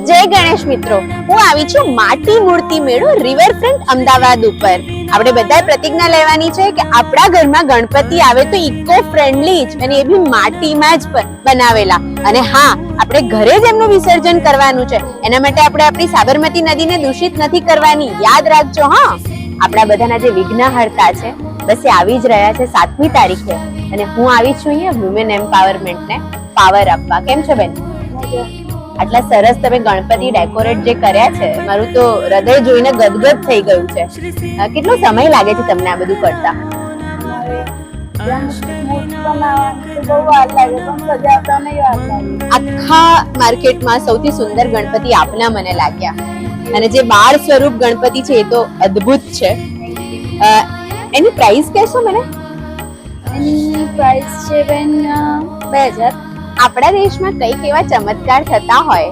જય ગણેશ મિત્રો, હું આવી છું માટી મૂર્તિ મેળો રિવરફ્રન્ટ અમદાવાદ ઉપર. આપણે બધાએ પ્રતિજ્ઞા લેવાની છે કે આપણા ઘરમાં ગણપતિ આવે તો ઇકો ફ્રેન્ડલી જ, અને એ બી માટીમાં જ બનાવેલા. અને હા, આપણે ઘરે જ એમનું વિસર્જન કરવાનું છે. એના માટે આપણે આપણી સાબરમતી નદીને દૂષિત નથી કરવાની, યાદ રાખજો. હા, આપણા બધાના જે વિઘ્નહર્તા છે બસ એ આવી જ રહ્યા છે 7મી તારીખે, અને હું આવી છું અહીંયા વુમેન એમ્પાવરમેન્ટને પાવર આપવા. કેમ છો બેન? આટલા સરસ તમે ગણપતિ ડેકોરેટ જે કર્યા છે, મારું તો હૃદય જોઈને ગદગદ થઈ ગયું છે. કેટલો સમય લાગે છે તમને આ બધું કરતા? આખા માર્કેટમાં સૌથી સુંદર ગણપતિ આપના મને લાગ્યા, અને જે 12 સ્વરૂપ ગણપતિ છે એ તો અદ્ભુત છે. એની પ્રાઇસ કહેશો મને? એની પ્રાઇસ છે બેન 2000. આપણા દેશમાં કઈક એવા ચમત્કાર થતા હોય